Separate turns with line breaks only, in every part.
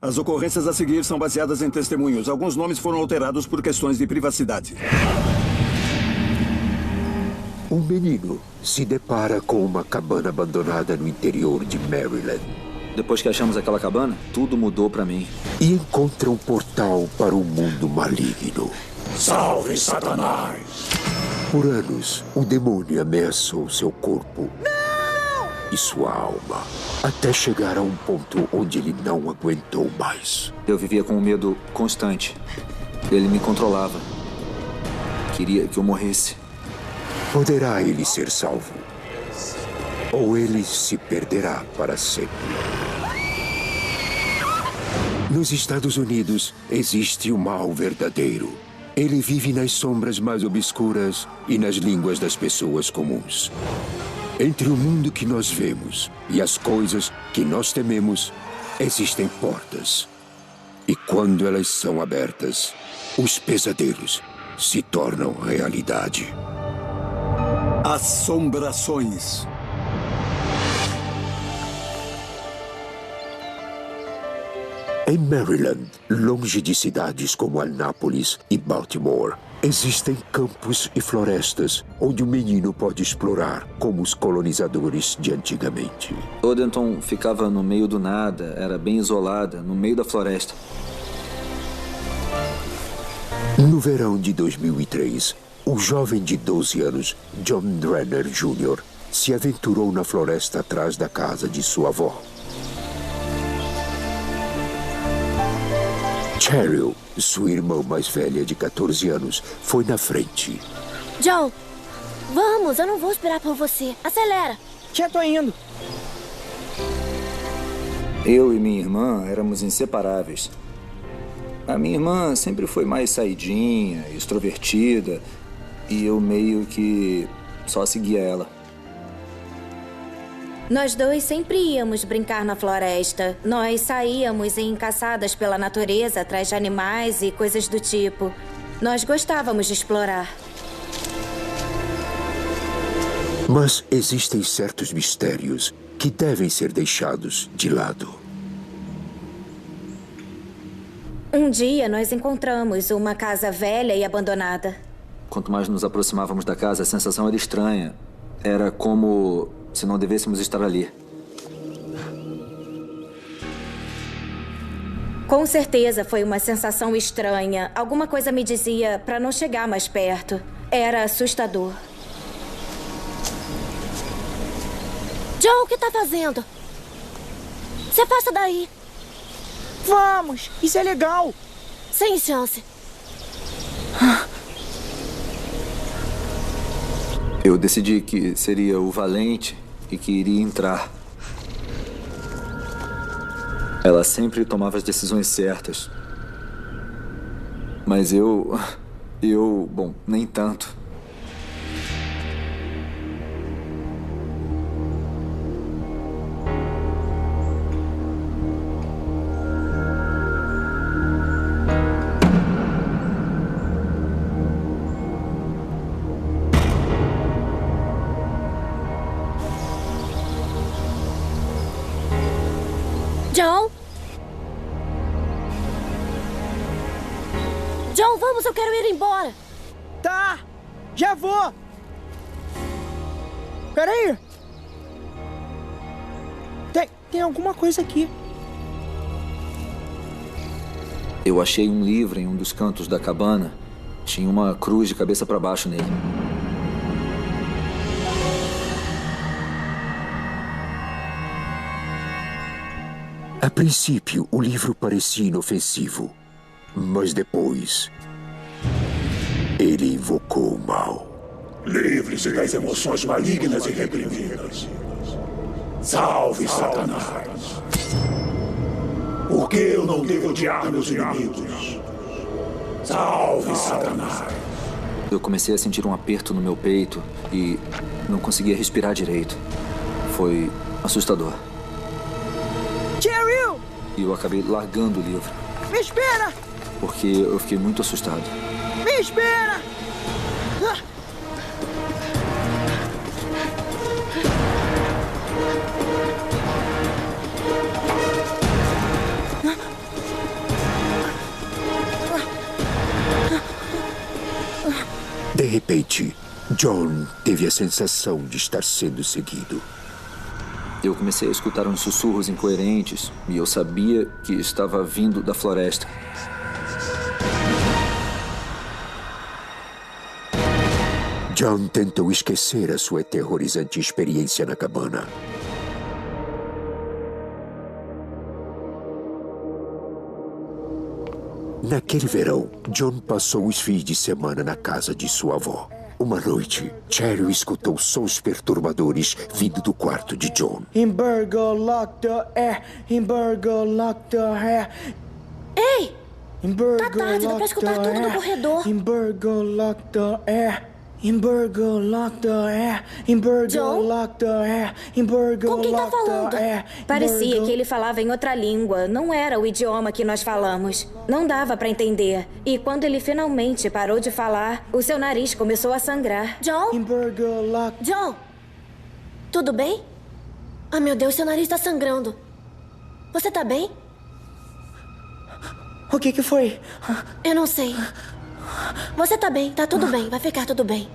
As ocorrências a seguir são baseadas em testemunhos. Alguns nomes foram alterados por questões de privacidade.
Um menino se depara com uma cabana abandonada no interior de Maryland.
Depois que achamos aquela cabana, tudo mudou pra mim.
E encontra um portal para um mundo maligno.
Salve, Satanás!
Por anos, o demônio ameaçou seu corpo e sua alma, até chegar a um ponto onde ele não aguentou mais.
Eu vivia com um medo constante. Ele me controlava. Queria que eu morresse.
Poderá ele ser salvo? Ou ele se perderá para sempre? Nos Estados Unidos, existe o mal verdadeiro. Ele vive nas sombras mais obscuras e nas línguas das pessoas comuns. Entre o mundo que nós vemos e as coisas que nós tememos, existem portas. E quando elas são abertas, os pesadelos se tornam realidade.
Assombrações.
Em Maryland, longe de cidades como Annapolis e Baltimore, existem campos e florestas onde o menino pode explorar como os colonizadores de antigamente.
Odenton ficava no meio do nada, era bem isolada, no meio da floresta.
No verão de 2003, o jovem de 12 anos, John Drenner Jr., se aventurou na floresta atrás da casa de sua avó. Cheryl, sua irmã mais velha de 14 anos, foi na frente.
John, vamos, eu não vou esperar por você. Acelera.
Já tô indo.
Eu e minha irmã éramos inseparáveis. A minha irmã sempre foi mais saidinha, extrovertida, e eu meio que só seguia ela.
Nós dois sempre íamos brincar na floresta. Nós saíamos em caçadas pela natureza, atrás de animais e coisas do tipo. Nós gostávamos de explorar.
Mas existem certos mistérios que devem ser deixados de lado.
Um dia nós encontramos uma casa velha e abandonada.
Quanto mais nos aproximávamos da casa, a sensação era estranha. Era como se não devêssemos estar ali.
Com certeza foi uma sensação estranha. Alguma coisa me dizia para não chegar mais perto. Era assustador. Joe, o que tá fazendo? Se afasta daí.
Vamos, isso é legal.
Sem chance.
Eu decidi que seria o valente e que iria entrar. Ela sempre tomava as decisões certas. Mas bom, nem tanto.
John? John, vamos, eu quero ir embora.
Tá, já vou. Peraí. Tem alguma coisa aqui.
Eu achei um livro em um dos cantos da cabana. Tinha uma cruz de cabeça para baixo nele.
A princípio, o livro parecia inofensivo, mas depois ele invocou o mal.
Livre-se das emoções malignas e reprimidas. Salve, Satanás! Por que eu não devo odiar meus inimigos? Salve, Satanás!
Eu comecei a sentir um aperto no meu peito e não conseguia respirar direito. Foi assustador.
Cheryl!
E eu acabei largando o livro.
Me espera!
Porque eu fiquei muito assustado.
Me espera!
repente, John teve a sensação de estar sendo seguido.
Eu comecei a escutar uns sussurros incoerentes e eu sabia que estava vindo da floresta.
John tentou esquecer a sua aterrorizante experiência na cabana. Naquele verão, John passou os fins de semana na casa de sua avó. Uma noite, Cheryl escutou sons perturbadores vindo do quarto de John.
Hamburger, lock the air. Hamburger, lock the air.
Ei!
Hamburger,
Tá tarde, dá pra escutar tudo no corredor.
Hamburger, lock the air. Hamburger, lock the air. Hamburger,
John?
lock the air. Hamburger,
Com quem tá
lock
falando?
the air.
Parecia
Hamburger-
que ele falava em outra língua. Não era o idioma que nós falamos. Não dava pra entender. E quando ele finalmente parou de falar, o seu nariz começou a sangrar.
John?
Hamburger, lock...
John? Tudo bem? Ah, meu Deus, seu nariz tá sangrando. Você tá bem?
O que foi?
Eu não sei. Você tá bem, tá tudo bem, vai ficar tudo bem.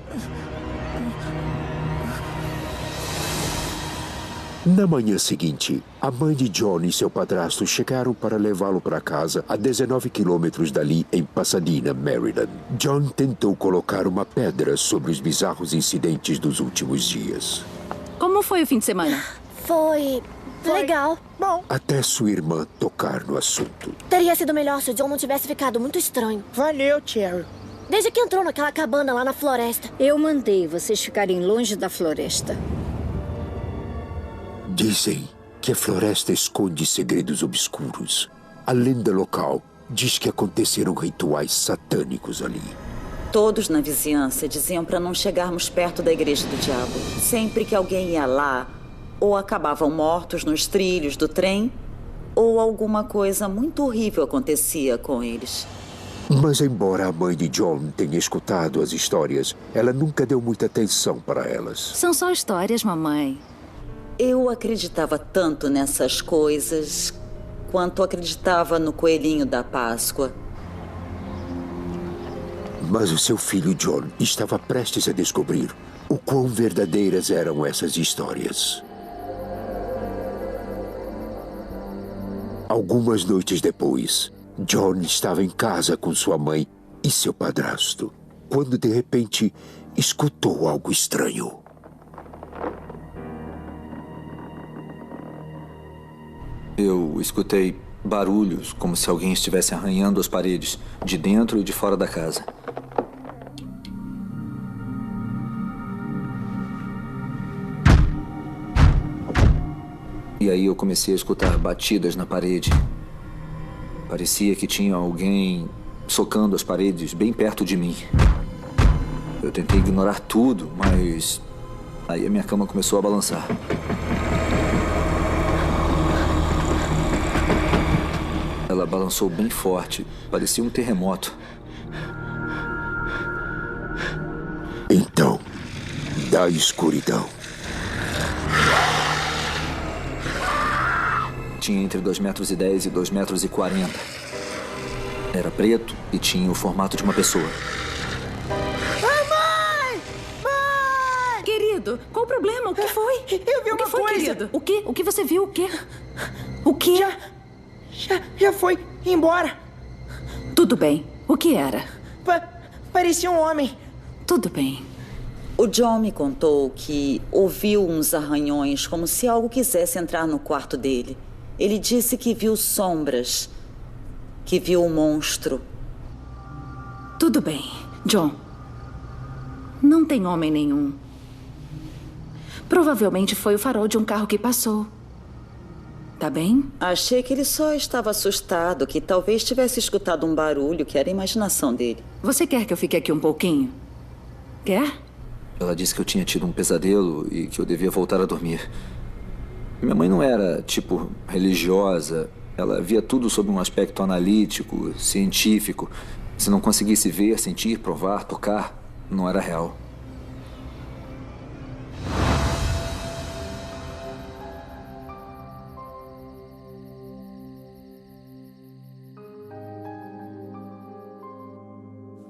Na manhã seguinte, a mãe de John e seu padrasto chegaram para levá-lo para casa a 19 quilômetros dali, em Pasadena, Maryland. John tentou colocar uma pedra sobre os bizarros incidentes dos últimos dias.
Como foi o fim de semana?
Foi legal.
Bom,
Até sua irmã tocar no assunto.
Teria sido melhor se o John não tivesse ficado muito estranho.
valeu, Cheryl.
Desde que entrou naquela cabana lá na floresta.
Eu mandei vocês ficarem longe da floresta.
Dizem que a floresta esconde segredos obscuros. A lenda local diz que aconteceram rituais satânicos ali.
Todos na vizinhança diziam para não chegarmos perto da igreja do diabo. Sempre que alguém ia lá, ou acabavam mortos nos trilhos do trem, ou alguma coisa muito horrível acontecia com eles.
Mas embora a mãe de John tenha escutado as histórias, ela nunca deu muita atenção para elas.
São só histórias, mamãe.
Eu acreditava tanto nessas coisas quanto acreditava no coelhinho da Páscoa.
Mas o seu filho John estava prestes a descobrir o quão verdadeiras eram essas histórias. Algumas noites depois, John estava em casa com sua mãe e seu padrasto, quando de repente escutou algo estranho.
Eu escutei barulhos, como se alguém estivesse arranhando as paredes, de dentro e de fora da casa. E aí eu comecei a escutar batidas na parede. Parecia que tinha alguém socando as paredes bem perto de mim. Eu tentei ignorar tudo, mas aí a minha cama começou a balançar. Ela balançou bem forte, parecia um terremoto.
Então, da escuridão,
Tinha entre 2,10 metros e 2,40 metros. Era preto e tinha o formato de uma pessoa.
Querido, qual o problema? O que foi?
Eu vi
O que
uma
foi,
coisa.
querido? O quê? O que você viu? O quê? O quê?
Já foi embora.
Tudo bem. O que era?
Parecia um homem.
Tudo bem.
O John me contou que ouviu uns arranhões, como se algo quisesse entrar no quarto dele. Ele disse que viu sombras, que viu um monstro.
Tudo bem. John, não tem homem nenhum. Provavelmente foi o farol de um carro que passou. Tá bem?
Achei que ele só estava assustado, que talvez tivesse escutado um barulho que era a imaginação dele.
Você quer que eu fique aqui um pouquinho? Quer?
Ela disse que eu tinha tido um pesadelo e que eu devia voltar a dormir. Minha mãe não era, tipo, religiosa. Ela via tudo sob um aspecto analítico, científico. Se não conseguisse ver, sentir, provar, tocar, não era real.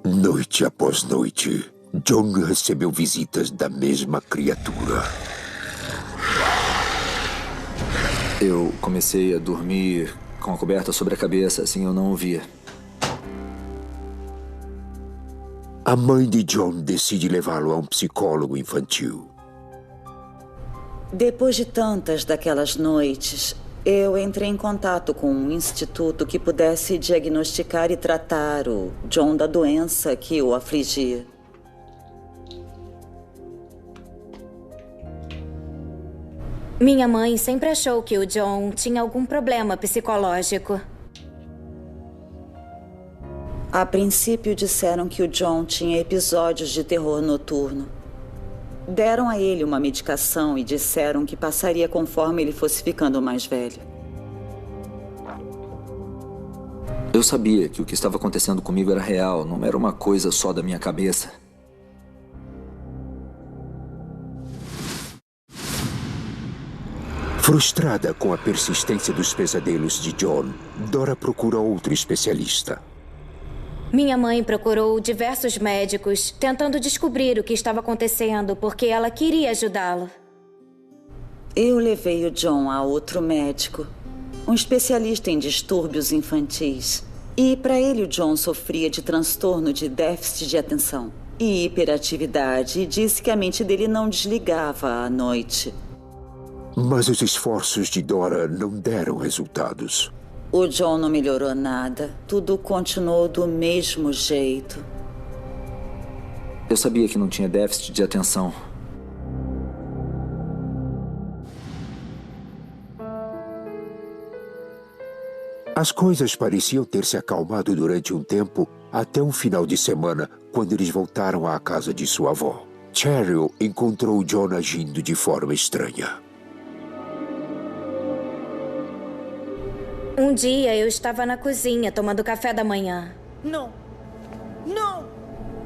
noite após noite, John recebeu visitas da mesma criatura.
Eu comecei a dormir com a coberta sobre a cabeça, assim eu não o via.
A mãe de John decide levá-lo a um psicólogo infantil.
Depois de tantas daquelas noites, eu entrei em contato com um instituto que pudesse diagnosticar e tratar o John da doença que o afligia.
Minha mãe sempre achou que o John tinha algum problema psicológico.
A princípio disseram que o John tinha episódios de terror noturno. Deram a ele uma medicação e disseram que passaria conforme ele fosse ficando mais velho.
Eu sabia que o que estava acontecendo comigo era real, não era uma coisa só da minha cabeça.
Frustrada com a persistência dos pesadelos de John, Dora procura outro especialista.
Minha mãe procurou diversos médicos, tentando descobrir o que estava acontecendo, porque ela queria ajudá-lo.
Eu levei o John a outro médico, um especialista em distúrbios infantis. E para ele o John sofria de transtorno de déficit de atenção e hiperatividade, e disse que a mente dele não desligava à noite.
Mas os esforços de Dora não deram resultados.
O John não melhorou nada. Tudo continuou do mesmo jeito.
Eu sabia que não tinha déficit de atenção.
As coisas pareciam ter se acalmado durante um tempo, até um final de semana, quando eles voltaram à casa de sua avó. Cheryl encontrou John agindo de forma estranha.
Um dia eu estava na cozinha tomando café da manhã.
Não! Não!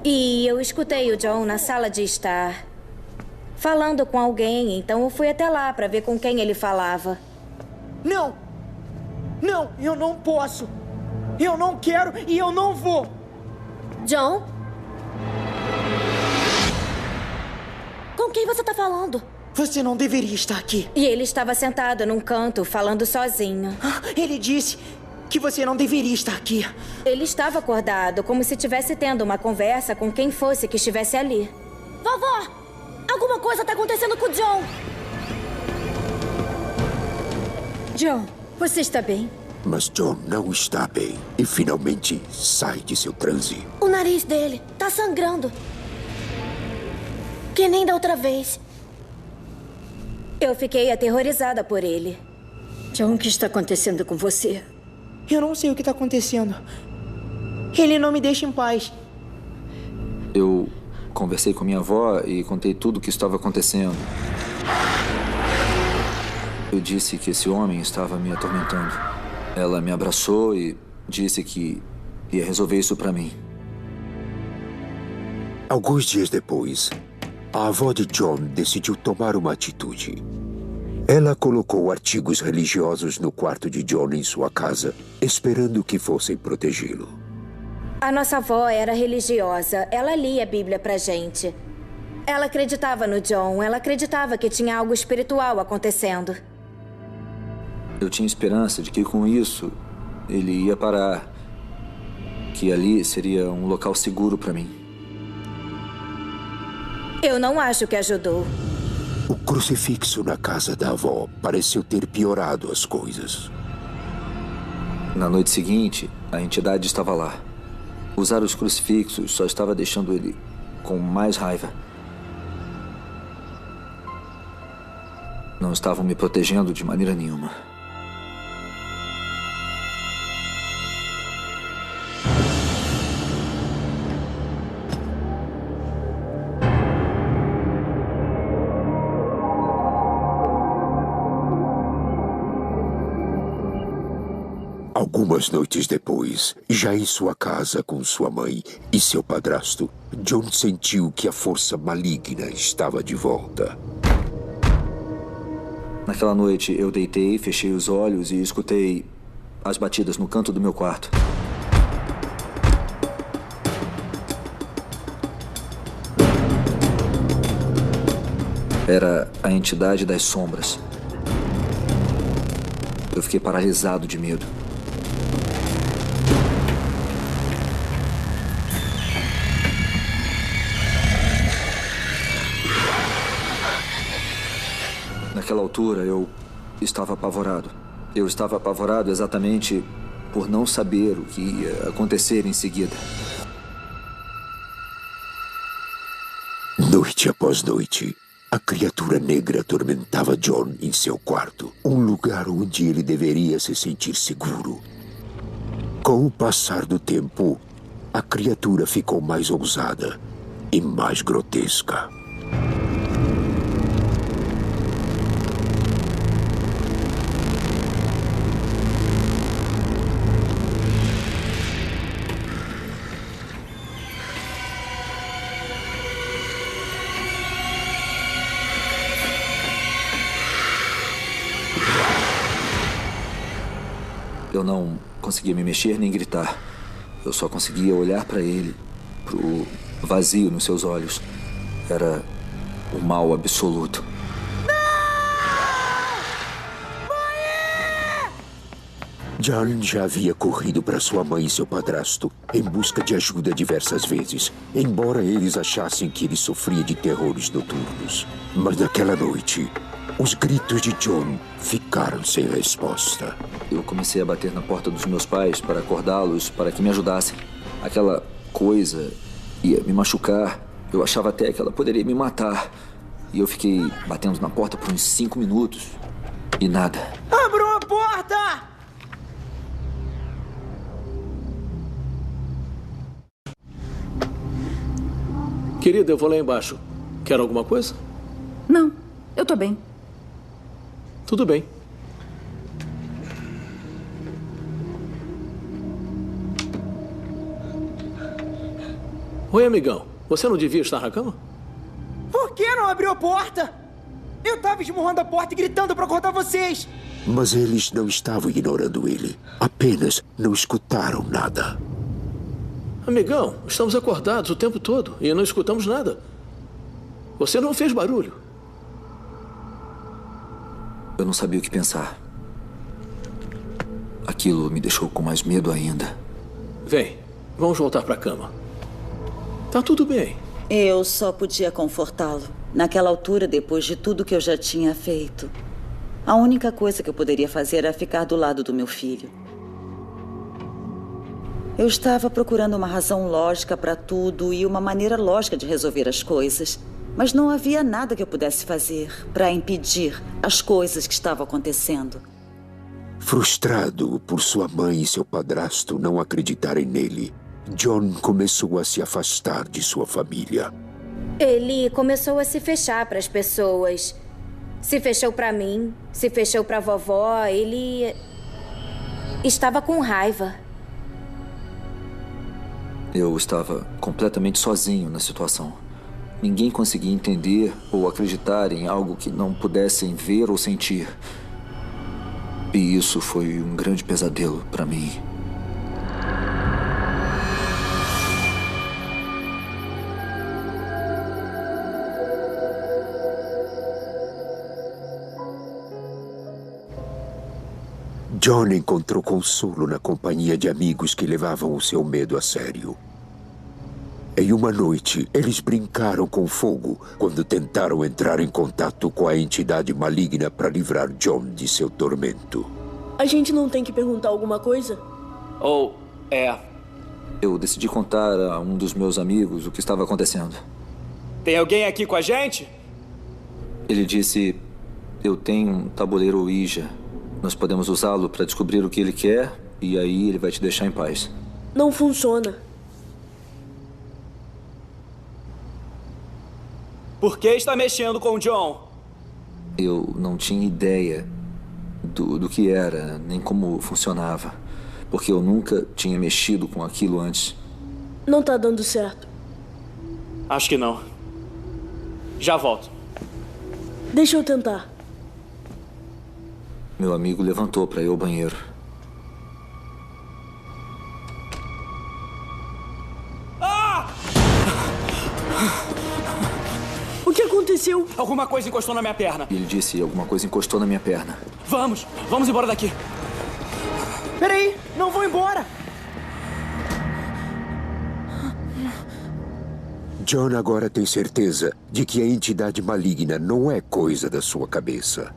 E eu escutei o John na sala de estar, falando com alguém, então eu fui até lá para ver com quem ele falava.
Não! Não, eu não posso! Eu não quero e eu não vou!
John? Com quem você tá falando?
Você não deveria estar aqui.
E ele estava sentado num canto, falando sozinho.
Ele disse que você não deveria estar aqui.
Ele estava acordado, como se estivesse tendo uma conversa com quem fosse que estivesse ali.
Vovó! Alguma coisa tá acontecendo com o John!
John, você está bem?
Mas John não está bem e finalmente sai de seu transe.
O nariz dele tá sangrando. Que nem da outra vez.
Eu fiquei aterrorizada por ele.
John, o que está acontecendo com você?
Eu não sei o que está acontecendo. Ele não me deixa em paz.
Eu conversei com minha avó e contei tudo o que estava acontecendo. Eu disse que esse homem estava me atormentando. Ela me abraçou e disse que ia resolver isso para mim.
Alguns dias depois, a avó de John decidiu tomar uma atitude. Ela colocou artigos religiosos no quarto de John em sua casa, esperando que fossem protegê-lo.
A nossa avó era religiosa. Ela lia a Bíblia pra gente. Ela acreditava no John. Ela acreditava que tinha algo espiritual acontecendo.
Eu tinha esperança de que com isso ele ia parar. Que ali seria um local seguro para mim.
Eu não acho que ajudou.
O crucifixo na casa da avó pareceu ter piorado as coisas.
Na noite seguinte, a entidade estava lá. Usar os crucifixos só estava deixando ele com mais raiva. Não estavam me protegendo de maneira nenhuma.
Algumas noites depois, já em sua casa com sua mãe e seu padrasto, John sentiu que a força maligna estava de volta.
Naquela noite, eu deitei, fechei os olhos e escutei as batidas no canto do meu quarto. Era a entidade das sombras. Eu fiquei paralisado de medo. Naquela altura, eu estava apavorado. Eu estava apavorado exatamente por não saber o que ia acontecer em seguida.
Noite após noite, a criatura negra atormentava John em seu quarto, um lugar onde ele deveria se sentir seguro. Com o passar do tempo, a criatura ficou mais ousada e mais grotesca.
Eu não conseguia me mexer nem gritar. Eu só conseguia olhar para ele, pro vazio nos seus olhos. Era o mal absoluto.
John já havia corrido para sua mãe e seu padrasto em busca de ajuda diversas vezes, embora eles achassem que ele sofria de terrores noturnos. Mas naquela noite, os gritos de John ficaram sem resposta.
Eu comecei a bater na porta dos meus pais para acordá-los, para que me ajudassem. Aquela coisa ia me machucar. Eu achava até que ela poderia me matar. E eu fiquei batendo na porta por uns 5 minutos. E nada.
Abram a porta!
Querida, eu vou lá embaixo. Quer alguma coisa?
Não, eu tô bem.
Tudo bem. Oi, amigão. Você não devia estar na cama?
Por que não abriu a porta? Eu tava esmurrando a porta e gritando pra acordar vocês.
Mas eles não estavam ignorando ele. Apenas não escutaram nada.
Amigão, estamos acordados o tempo todo e não escutamos nada. Você não fez barulho.
Eu não sabia o que pensar. Aquilo me deixou com mais medo ainda.
Vem, vamos voltar pra cama. Tá tudo bem.
Eu só podia confortá-lo. Naquela altura, depois de tudo que eu já tinha feito, a única coisa que eu poderia fazer era ficar do lado do meu filho. Eu estava procurando uma razão lógica para tudo e uma maneira lógica de resolver as coisas. Mas não havia nada que eu pudesse fazer para impedir as coisas que estavam acontecendo.
Frustrado por sua mãe e seu padrasto não acreditarem nele, John começou a se afastar de sua família.
Ele começou a se fechar para as pessoas. Se fechou para mim, se fechou para a vovó. Ele estava com raiva.
Eu estava completamente sozinho na situação. Ninguém conseguia entender ou acreditar em algo que não pudessem ver ou sentir. E isso foi um grande pesadelo para mim.
John encontrou consolo na companhia de amigos que levavam o seu medo a sério. Em uma noite, eles brincaram com fogo quando tentaram entrar em contato com a entidade maligna para livrar John de seu tormento.
A gente não tem que perguntar alguma coisa?
Eu decidi contar a um dos meus amigos o que estava acontecendo.
Tem alguém aqui com a gente?
Ele disse: eu tenho um tabuleiro Ouija. Nós podemos usá-lo para descobrir o que ele quer e aí ele vai te deixar em paz.
Não funciona.
Por que está mexendo com o John?
Eu não tinha ideia do que era, nem como funcionava. Porque eu nunca tinha mexido com aquilo antes.
Não tá dando certo.
Acho que não. Já volto.
Deixa eu tentar.
Meu amigo levantou para ir ao banheiro.
O que aconteceu? aconteceu?
Alguma coisa encostou na minha perna.
Ele disse alguma coisa encostou na minha perna.
Vamos embora daqui. Peraí, não vou embora.
John agora tem certeza de que a entidade maligna não é coisa da sua cabeça.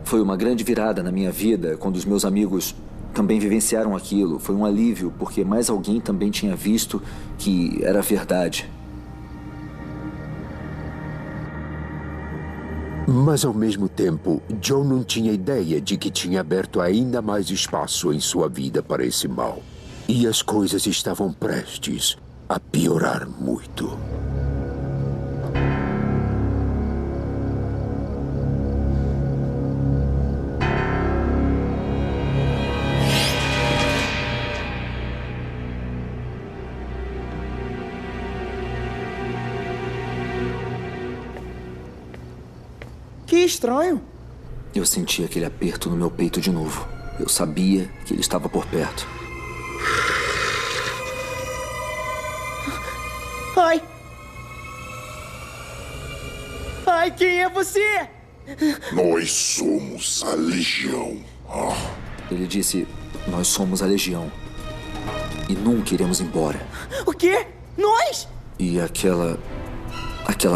Foi uma grande virada na minha vida quando os meus amigos também vivenciaram aquilo. Foi um alívio, porque mais alguém também tinha visto que era verdade.
Mas, ao mesmo tempo, John não tinha ideia de que tinha aberto ainda mais espaço em sua vida para esse mal. E as coisas estavam prestes a piorar muito.
Que estranho.
Eu senti aquele aperto no meu peito de novo. Eu sabia que ele estava por perto.
Ai! Ai, quem é você?
Nós somos a Legião.
Ele disse, nós somos a Legião. E nunca iremos embora.
O quê? Nós?
E aquela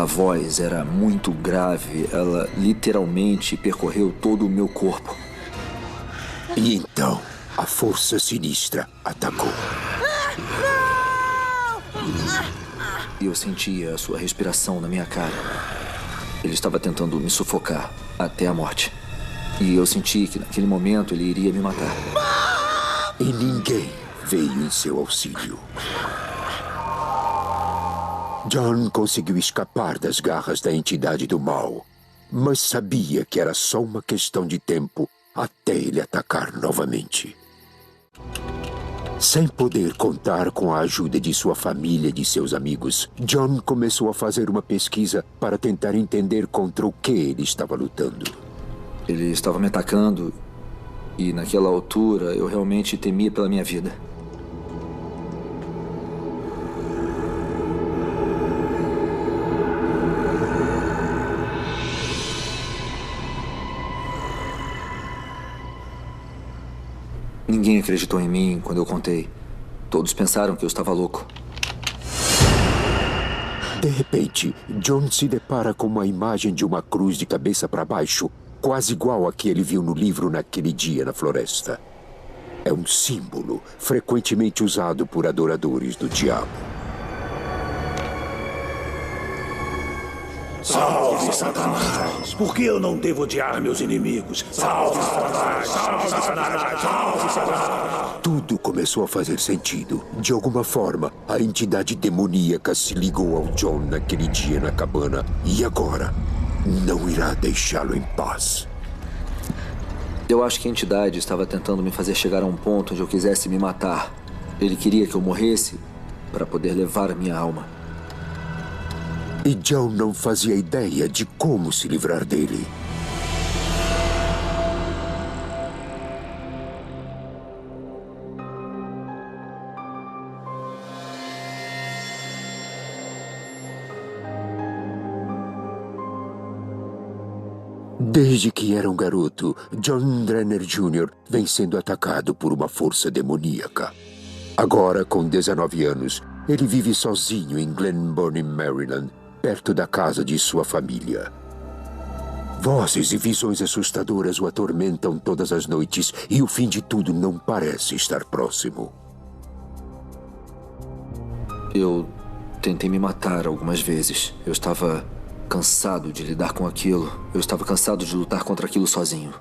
voz era muito grave. Ela literalmente percorreu todo o meu corpo.
E então, a força sinistra atacou.
E eu sentia a sua respiração na minha cara. Ele estava tentando me sufocar até a morte. E eu senti que naquele momento ele iria me matar.
E ninguém veio em seu auxílio. John conseguiu escapar das garras da entidade do mal, mas sabia que era só uma questão de tempo até ele atacar novamente. Sem poder contar com a ajuda de sua família e de seus amigos, John começou a fazer uma pesquisa para tentar entender contra o que ele estava lutando.
Ele estava me atacando e naquela altura eu realmente temia pela minha vida. Ninguém acreditou em mim quando eu contei. Todos pensaram que eu estava louco.
De repente, John se depara com uma imagem de uma cruz de cabeça para baixo, quase igual a que ele viu no livro naquele dia na floresta. É um símbolo frequentemente usado por adoradores do diabo.
Salve, Satanás! Por que eu não devo odiar meus inimigos? Salve, Satanás! Salve, Satanás! Salve, Satanás!
Tudo começou a fazer sentido. De alguma forma, a entidade demoníaca se ligou ao John naquele dia na cabana e agora não irá deixá-lo em paz.
Eu acho que a entidade estava tentando me fazer chegar a um ponto onde eu quisesse me matar. Ele queria que eu morresse para poder levar a minha alma.
E John não fazia ideia de como se livrar dele. Desde que era um garoto, John Drenner Jr. vem sendo atacado por uma força demoníaca. Agora, com 19 anos, ele vive sozinho em Glenburnie, Maryland, perto da casa de sua família. Vozes e visões assustadoras o atormentam todas as noites e o fim de tudo não parece estar próximo.
Eu tentei me matar algumas vezes. Eu estava cansado de lidar com aquilo. Eu estava cansado de lutar contra aquilo sozinho.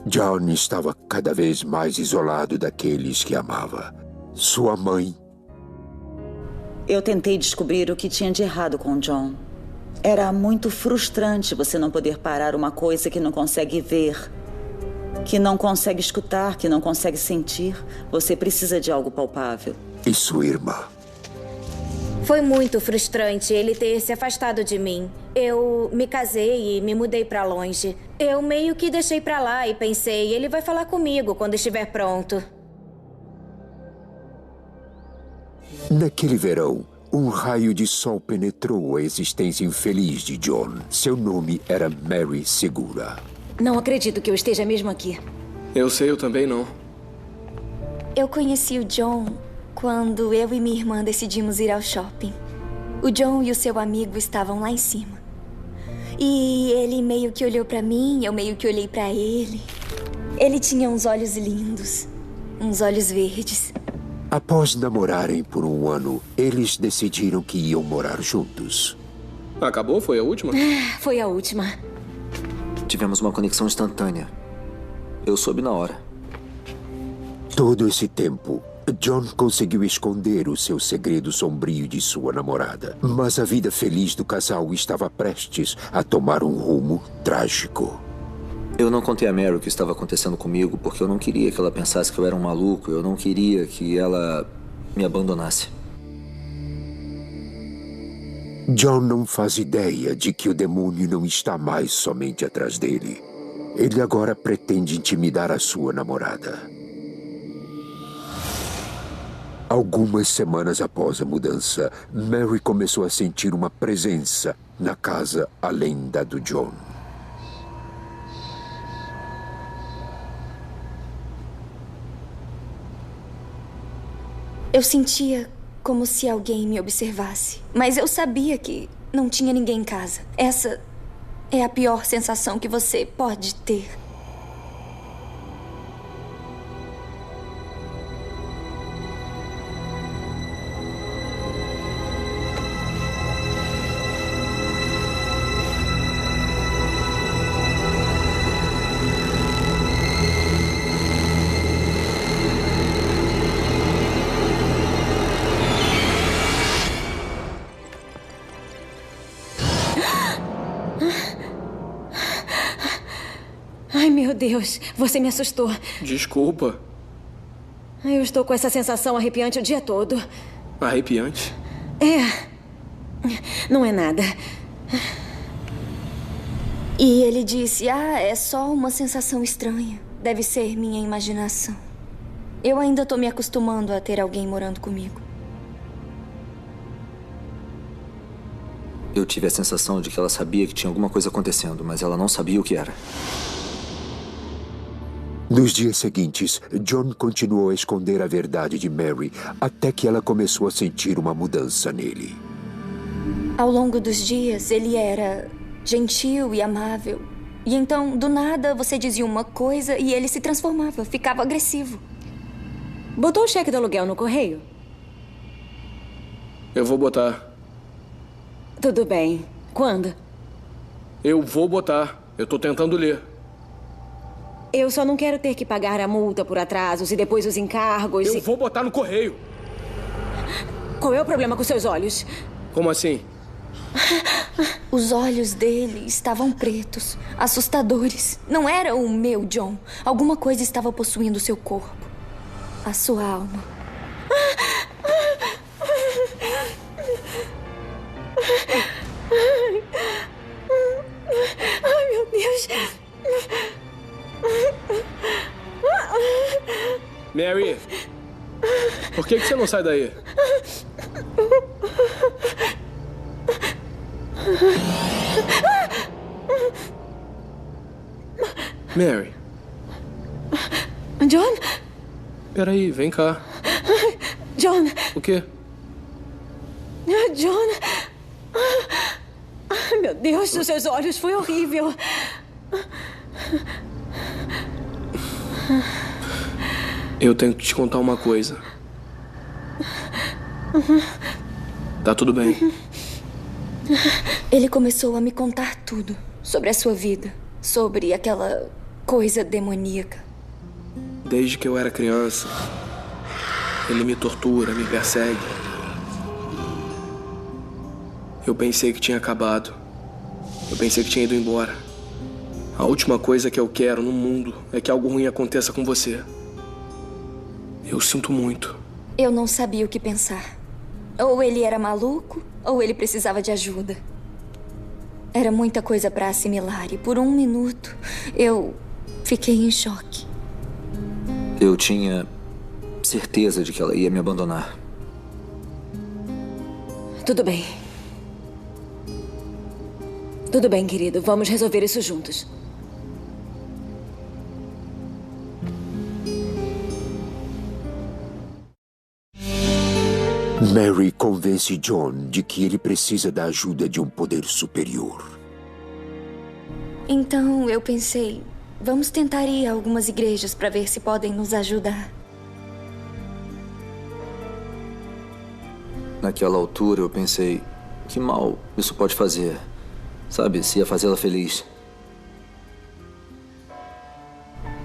John estava cada vez mais isolado daqueles que amava. Sua mãe.
Eu tentei descobrir o que tinha de errado com John. Era muito frustrante você não poder parar uma coisa que não consegue ver, que não consegue escutar, que não consegue sentir. Você precisa de algo palpável.
E sua irmã?
Foi muito frustrante ele ter se afastado de mim. Eu me casei e me mudei pra longe. Eu meio que deixei pra lá e pensei, ele vai falar comigo quando estiver pronto.
Naquele verão, Um raio de sol penetrou a existência infeliz de John. Seu nome era Mary Segura.
Não acredito que eu esteja mesmo aqui.
Eu sei, eu também não.
Eu conheci o John quando eu e minha irmã decidimos ir ao shopping. O John e o seu amigo estavam lá em cima. E ele meio que olhou pra mim, eu meio que olhei pra ele. Ele tinha uns olhos lindos, uns olhos verdes.
Após namorarem por um ano, eles decidiram que iam morar juntos.
Acabou? Foi a última?
Foi a última.
Tivemos uma conexão instantânea. Eu soube na hora.
Todo esse tempo, John conseguiu esconder o seu segredo sombrio de sua namorada. Mas a vida feliz do casal estava prestes a tomar um rumo trágico.
Eu não contei a Mary o que estava acontecendo comigo porque eu não queria que ela pensasse que eu era um maluco. Eu não queria que ela me abandonasse.
John não faz ideia de que o demônio não está mais somente atrás dele. Ele agora pretende intimidar a sua namorada. Algumas semanas após a mudança, Mary começou a sentir uma presença na casa além da do John.
Eu sentia como se alguém me observasse. Mas eu sabia que não tinha ninguém em casa. Essa é a pior sensação que você pode ter.
Ai, meu Deus, você me assustou.
Desculpa.
Eu estou com essa sensação arrepiante o dia todo.
Arrepiante?
É. Não é nada.
E ele disse, é só uma sensação estranha. Deve ser minha imaginação. Eu ainda tô me acostumando a ter alguém morando comigo.
Eu tive a sensação de que ela sabia que tinha alguma coisa acontecendo, mas ela não sabia o que era.
Nos dias seguintes, John continuou a esconder a verdade de Mary até que ela começou a sentir uma mudança nele.
Ao longo dos dias, ele era gentil e amável. E então, do nada, você dizia uma coisa e ele se transformava, ficava agressivo.
Botou o cheque do aluguel no correio?
Eu vou botar.
Tudo bem. Quando?
Eu vou botar. Eu tô tentando ler.
Eu só não quero ter que pagar a multa por atrasos e depois os encargos.
Eu vou botar no correio.
Qual é o problema com seus olhos?
Como assim?
Os olhos dele estavam pretos, assustadores. Não era o meu John. Alguma coisa estava possuindo seu corpo. A sua alma.
Ai, meu Deus.
Mary, por que você não sai daí? Mary.
John?
Peraí, vem cá.
John.
O quê?
John. Ai, meu Deus, os seus olhos, foi horrível.
Eu tenho que te contar uma coisa. Tá tudo bem.
Ele começou a me contar tudo sobre a sua vida, sobre aquela coisa demoníaca.
Desde que eu era criança, ele me tortura, me persegue. Eu pensei que tinha acabado. Eu pensei que tinha ido embora. A última coisa que eu quero no mundo é que algo ruim aconteça com você. Eu sinto muito.
Eu não sabia o que pensar. Ou ele era maluco, ou ele precisava de ajuda. Era muita coisa para assimilar e por um minuto eu fiquei em choque.
Eu tinha certeza de que ela ia me abandonar.
Tudo bem. Tudo bem, querido. Vamos resolver isso juntos.
Mary convence John de que ele precisa da ajuda de um poder superior.
Então eu pensei, vamos tentar ir a algumas igrejas para ver se podem nos ajudar.
Naquela altura eu pensei, que mal isso pode fazer? Sabe, se ia fazê-la feliz.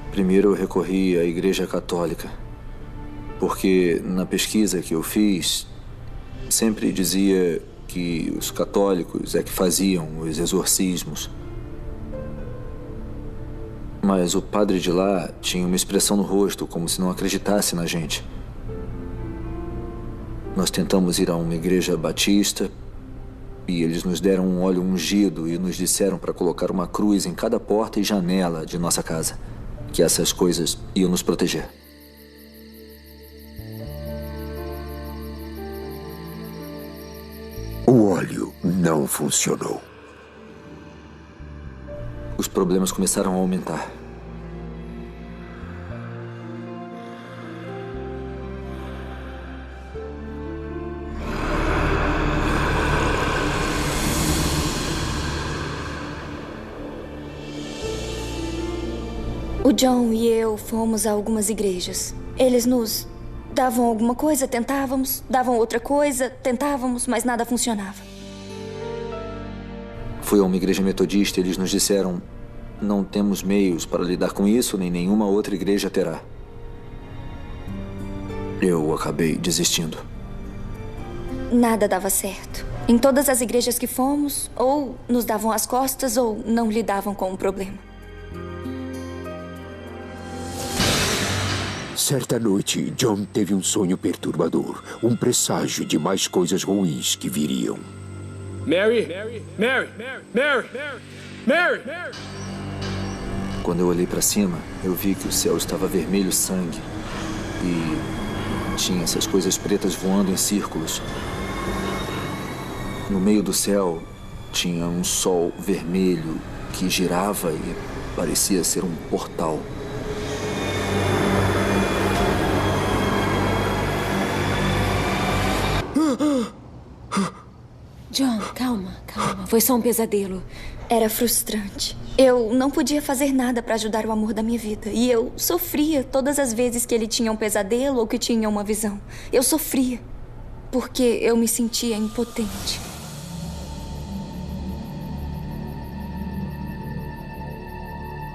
Primeiro eu recorri à Igreja Católica, porque na pesquisa que eu fiz, sempre dizia que os católicos é que faziam os exorcismos. Mas o padre de lá tinha uma expressão no rosto, como se não acreditasse na gente. Nós tentamos ir a uma igreja batista e eles nos deram um óleo ungido e nos disseram para colocar uma cruz em cada porta e janela de nossa casa, que essas coisas iam nos proteger.
O óleo não funcionou.
Os problemas começaram a aumentar.
O John e eu fomos a algumas igrejas. Eles nos davam alguma coisa, tentávamos, davam outra coisa, tentávamos, mas nada funcionava.
Fui a uma igreja metodista e eles nos disseram: não temos meios para lidar com isso, nem nenhuma outra igreja terá. Eu acabei desistindo.
Nada dava certo. Em todas as igrejas que fomos, ou nos davam as costas ou não lidavam com o problema.
Certa noite, John teve um sonho perturbador, um presságio de mais coisas ruins que viriam.
Mary! Mary! Mary! Mary!
Quando eu olhei para cima, eu vi que o céu estava vermelho sangue e tinha essas coisas pretas voando em círculos. No meio do céu tinha um sol vermelho que girava e parecia ser um portal.
John, calma, calma. Foi só um pesadelo.
Era frustrante. Eu não podia fazer nada para ajudar o amor da minha vida. E eu sofria todas as vezes que ele tinha um pesadelo ou que tinha uma visão. Eu sofria porque eu me sentia impotente.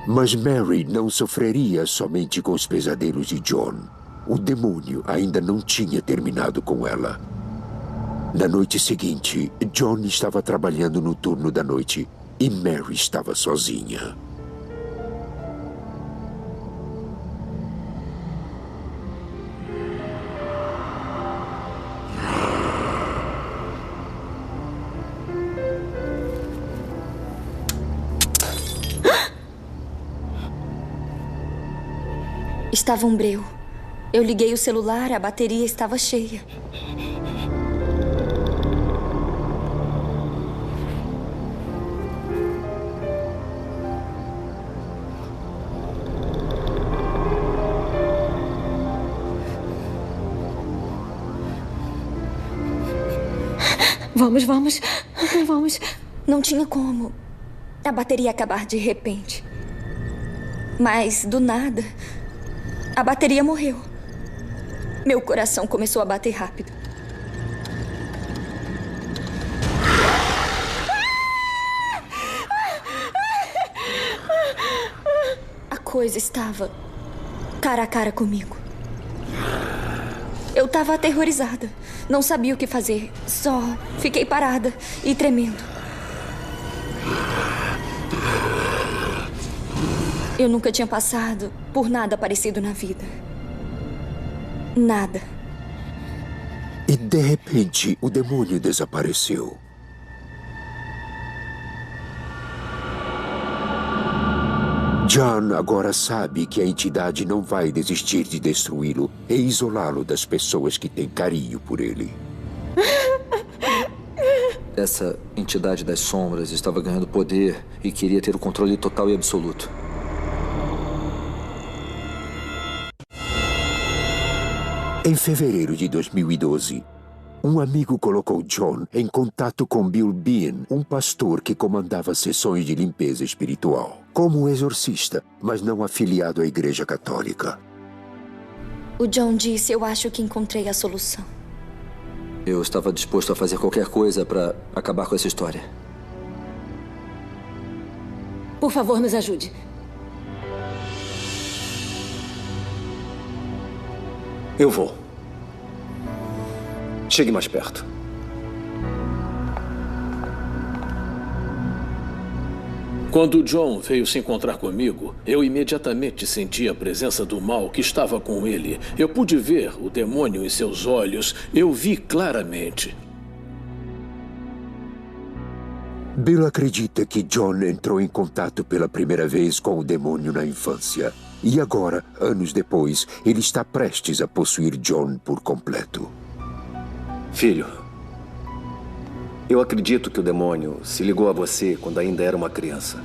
Mas Mary não sofreria somente com os pesadelos de John. O demônio ainda não tinha terminado com ela. Na noite seguinte, John estava trabalhando no turno da noite e Mary estava sozinha.
Estava um breu. Eu liguei o celular, a bateria estava cheia.
Vamos.
Não tinha como a bateria acabar de repente. Mas, do nada, a bateria morreu. Meu coração começou a bater rápido. A coisa estava cara a cara comigo. Eu estava aterrorizada. Não sabia o que fazer. Só fiquei parada e tremendo. Eu nunca tinha passado por nada parecido na vida. Nada.
E de repente, o demônio desapareceu. John agora sabe que a entidade não vai desistir de destruí-lo e isolá-lo das pessoas que têm carinho por ele.
Essa entidade das sombras estava ganhando poder e queria ter o controle total e absoluto.
Em fevereiro de 2012, um amigo colocou John em contato com Bill Bean, um pastor que comandava sessões de limpeza espiritual, como um exorcista, mas não afiliado à Igreja Católica.
O John disse, eu acho que encontrei a solução.
Eu estava disposto a fazer qualquer coisa para acabar com essa história.
Por favor, nos ajude.
Eu vou. Chegue mais perto.
Quando John veio se encontrar comigo, eu imediatamente senti a presença do mal que estava com ele. Eu pude ver o demônio em seus olhos. Eu vi claramente.
Bill acredita que John entrou em contato pela primeira vez com o demônio na infância. E agora, anos depois, ele está prestes a possuir John por completo.
Filho, eu acredito que o demônio se ligou a você quando ainda era uma criança.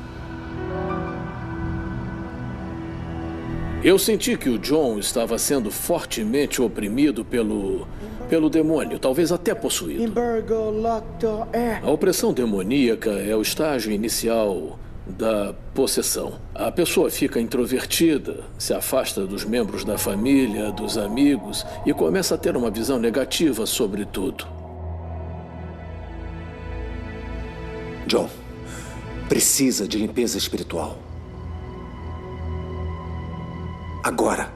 Eu senti que o John estava sendo fortemente oprimido pelo demônio, talvez até possuído. A opressão demoníaca é o estágio inicial da possessão. A pessoa fica introvertida, se afasta dos membros da família, dos amigos e começa a ter uma visão negativa sobre tudo.
John, precisa de limpeza espiritual. Agora.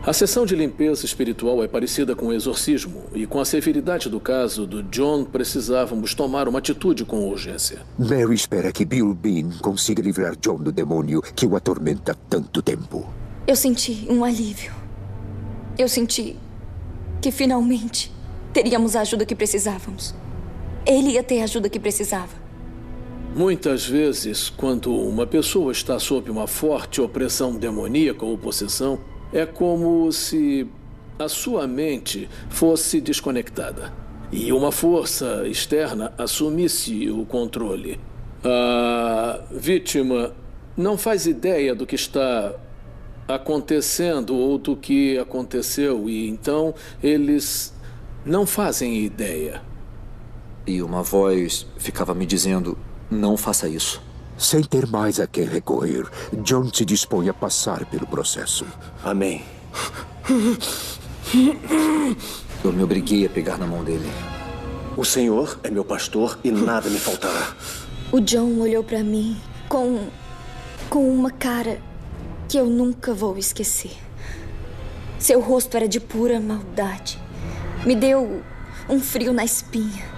A sessão de limpeza espiritual é parecida com o exorcismo, e com a severidade do caso do John, precisávamos tomar uma atitude com urgência.
Mary espera que Bill Bean consiga livrar John do demônio que o atormenta há tanto tempo.
Eu senti um alívio. Eu senti que finalmente teríamos a ajuda que precisávamos. Ele ia ter a ajuda que precisava.
Muitas vezes, quando uma pessoa está sob uma forte opressão demoníaca ou possessão, é como se a sua mente fosse desconectada e uma força externa assumisse o controle. A vítima não faz ideia do que está acontecendo ou do que aconteceu e então eles não fazem ideia.
E uma voz ficava me dizendo, não faça isso.
Sem ter mais a quem recorrer, John se dispõe a passar pelo processo.
Amém.
Eu me obriguei a pegar na mão dele.
O Senhor é meu pastor e nada me faltará.
O John olhou pra mim com uma cara que eu nunca vou esquecer. Seu rosto era de pura maldade. Me deu um frio na espinha.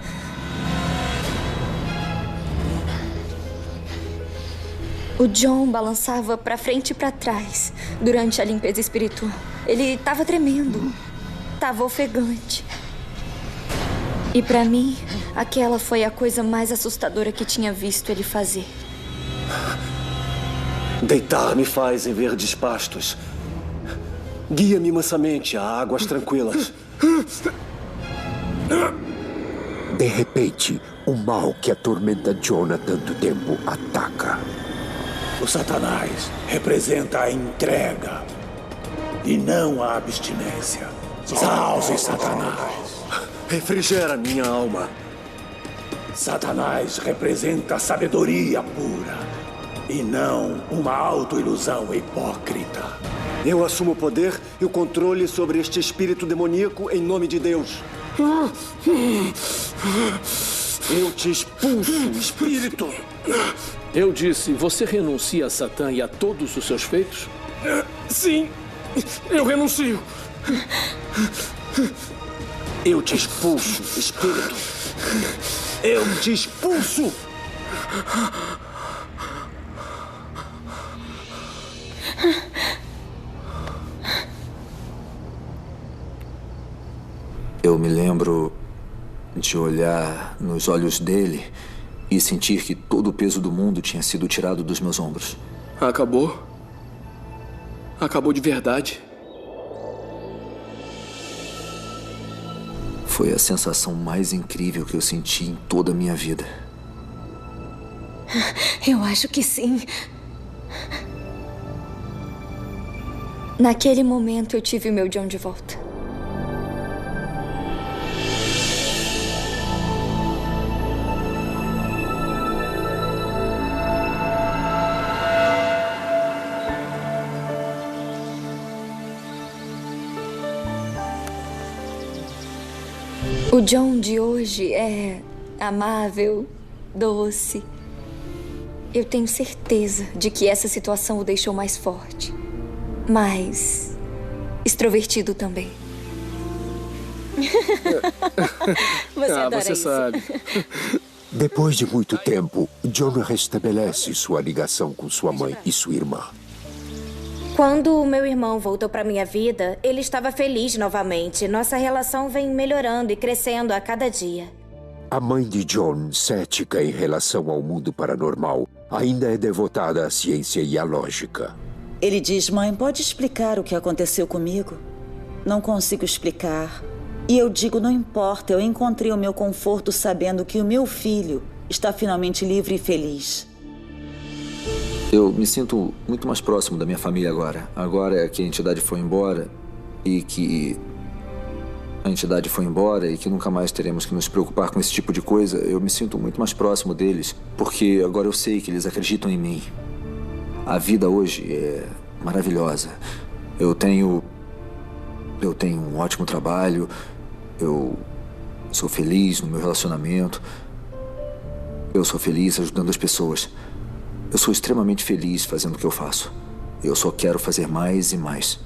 O John balançava pra frente e pra trás durante a limpeza espiritual. Ele estava tremendo, estava ofegante. E pra mim, aquela foi a coisa mais assustadora que tinha visto ele fazer.
Deitar-me faz em verdes pastos. Guia-me mansamente a águas tranquilas.
De repente, o mal que atormenta John há tanto tempo ataca.
O Satanás representa a entrega e não a abstinência. Salve, Satanás!
Refrigera minha alma.
Satanás representa a sabedoria pura e não uma autoilusão hipócrita.
Eu assumo o poder e o controle sobre este espírito demoníaco em nome de Deus. Eu te expulso, espírito!
Eu disse, você renuncia a Satã e a todos os seus feitos?
Sim, eu renuncio.
Eu te expulso, espírito. Eu te expulso!
Eu me lembro de olhar nos olhos dele e sentir que todo o peso do mundo tinha sido tirado dos meus ombros.
Acabou? Acabou de verdade?
Foi a sensação mais incrível que eu senti em toda a minha vida.
Eu acho que sim. Naquele momento eu tive o meu John de volta. O John de hoje é amável, doce. Eu tenho certeza de que essa situação o deixou mais forte. Mas extrovertido também. Você adora
você
isso.
sabe.
Depois de muito tempo, John restabelece sua ligação com sua mãe e sua irmã.
Quando o meu irmão voltou para minha vida, ele estava feliz novamente. Nossa relação vem melhorando e crescendo a cada dia.
A mãe de John, cética em relação ao mundo paranormal, ainda é devotada à ciência e à lógica.
Ele diz, mãe, pode explicar o que aconteceu comigo? Não consigo explicar. E eu digo, não importa, eu encontrei o meu conforto sabendo que o meu filho está finalmente livre e feliz.
Eu me sinto muito mais próximo da minha família agora. Agora que a entidade foi embora e que... nunca mais teremos que nos preocupar com esse tipo de coisa, eu me sinto muito mais próximo deles, porque agora eu sei que eles acreditam em mim. A vida hoje é maravilhosa. Eu tenho um ótimo trabalho, eu sou feliz no meu relacionamento, eu sou feliz ajudando as pessoas. Eu sou extremamente feliz fazendo o que eu faço. Eu só quero fazer mais e mais.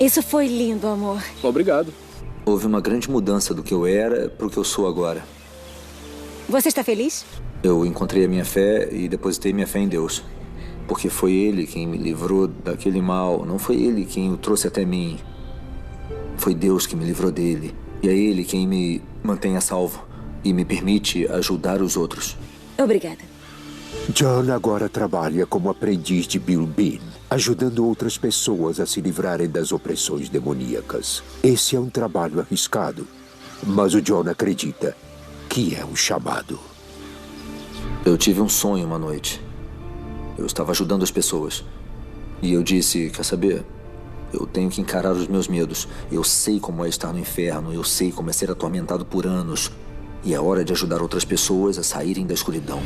Isso foi lindo, amor.
Obrigado.
Houve uma grande mudança do que eu era para o que eu sou agora.
Você está feliz?
Eu encontrei a minha fé e depositei minha fé em Deus. Porque foi Ele quem me livrou daquele mal. Não foi Ele quem o trouxe até mim. Foi Deus que me livrou dele. E é Ele quem me mantém a salvo e me permite ajudar os outros.
Obrigada.
John agora trabalha como aprendiz de Bill Bean, ajudando outras pessoas a se livrarem das opressões demoníacas. Esse é um trabalho arriscado, mas o John acredita que é um chamado.
Eu tive um sonho uma noite. Eu estava ajudando as pessoas. E eu disse, quer saber? Eu tenho que encarar os meus medos. Eu sei como é estar no inferno. Eu sei como é ser atormentado por anos. E é hora de ajudar outras pessoas a saírem da escuridão.